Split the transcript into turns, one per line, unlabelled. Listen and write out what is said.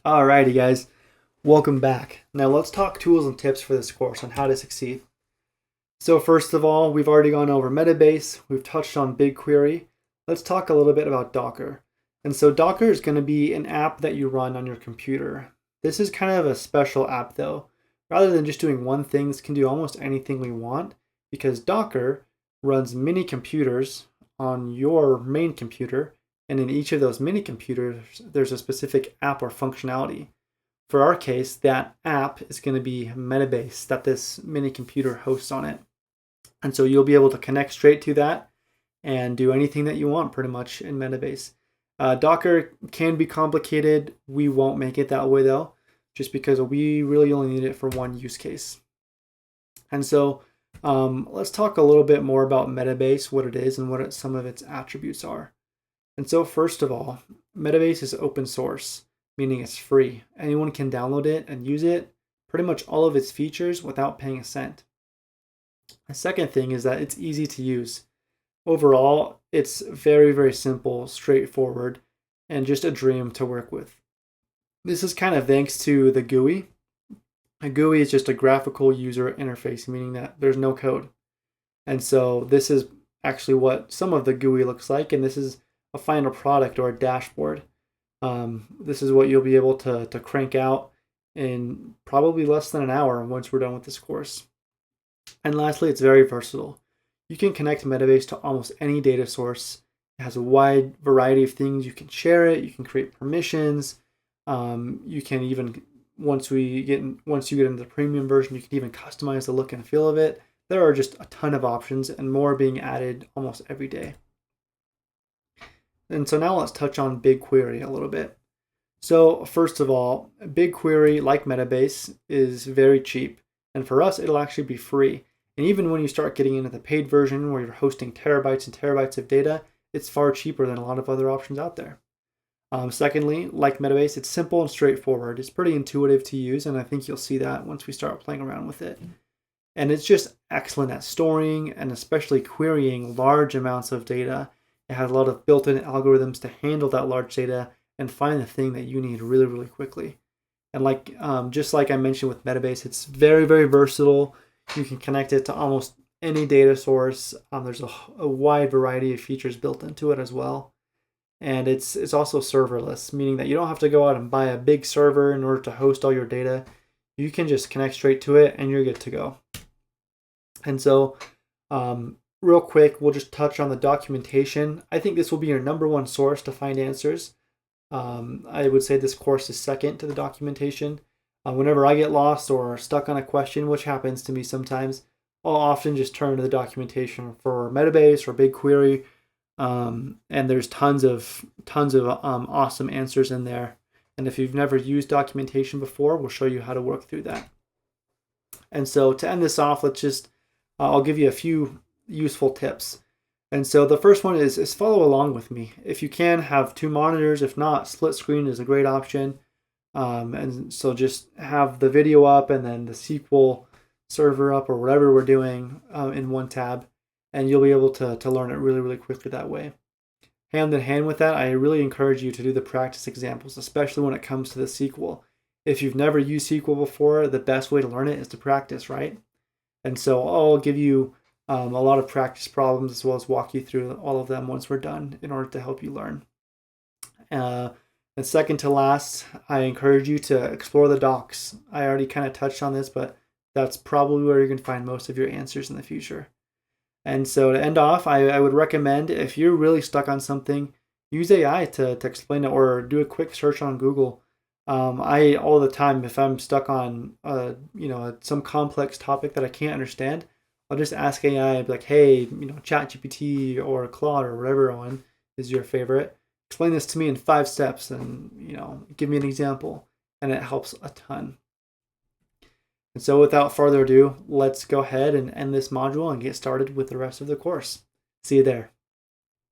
Alrighty guys, welcome back. Now let's talk tools and tips for this course on how to succeed. So first of all, we've already gone over Metabase, we've touched on BigQuery. Let's talk a little bit about Docker. And so Docker is going to be an app that you run on your computer. This is kind of a special app though. Rather than just doing one thing, this can do almost anything we want because Docker runs mini computers on your main computer, and in each of those mini computers, there's a specific app or functionality. For our case, that app is going to be Metabase that this mini computer hosts on it. And so you'll be able to connect straight to that and do anything that you want pretty much in Metabase. Docker can be complicated. We won't make it that way though, just because we really only need it for one use case. And so let's talk a little bit more about Metabase, what it is and what some of its attributes are. And so first of all, Metabase is open source, meaning it's free. Anyone can download it and use it, pretty much all of its features without paying a cent. The second thing is that it's easy to use. Overall, it's very, very simple, straightforward, and just a dream to work with. This is kind of thanks to the GUI. A GUI is just a graphical user interface, meaning that there's no code. And so this is actually what some of the GUI looks like, and this is a final product or a dashboard. This is what you'll be able to crank out in probably less than an hour once we're done with this course. And lastly, it's very versatile. You can connect Metabase to almost any data source. It has a wide variety of things. You can share it, you can create permissions. You can even, once you get into the premium version, you can even customize the look and feel of it. There are just a ton of options and more being added almost every day. And so now let's touch on BigQuery a little bit. So first of all, BigQuery, like Metabase, is very cheap. And for us, it'll actually be free. And even when you start getting into the paid version where you're hosting terabytes and terabytes of data, it's far cheaper than a lot of other options out there. Secondly, like Metabase, it's simple and straightforward. It's pretty intuitive to use, and I think you'll see that once we start playing around with it. And it's just excellent at storing and especially querying large amounts of data. It has a lot of built-in algorithms to handle that large data and find the thing that you need really, really quickly. And just like I mentioned with Metabase, it's very, very versatile. You can connect it to almost any data source. There's a wide variety of features built into it as well. And it's also serverless, meaning that you don't have to go out and buy a big server in order to host all your data. You can just connect straight to it and you're good to go. And so real quick, we'll just touch on the documentation. I think this will be your number one source to find answers. I would say this course is second to the documentation. Whenever I get lost or stuck on a question, which happens to me sometimes, I'll often just turn to the documentation for Metabase or BigQuery. And there's tons of awesome answers in there. And if you've never used documentation before, we'll show you how to work through that. And so to end this off, I'll give you a few useful tips. And so the first one is follow along with me. If you can, have two monitors. If not, split screen is a great option. And so just have the video up and then the SQL server up or whatever we're doing in one tab. And you'll be able to learn it really, really quickly that way. Hand in hand with that, I really encourage you to do the practice examples, especially when it comes to the SQL. If you've never used SQL before, the best way to learn it is to practice, right? And so I'll give you a lot of practice problems as well as walk you through all of them once we're done in order to help you learn. And second to last, I encourage you to explore the docs. I already kind of touched on this, but that's probably where you can find most of your answers in the future. And so to end off, I would recommend if you're really stuck on something, use AI to explain it or do a quick search on Google. I all the time, if I'm stuck on some complex topic that I can't understand, I'll just ask AI, be like, hey, ChatGPT or Claude or whatever one is your favorite. Explain this to me in 5 steps and give me an example, and it helps a ton. And so without further ado, let's go ahead and end this module and get started with the rest of the course. See you there.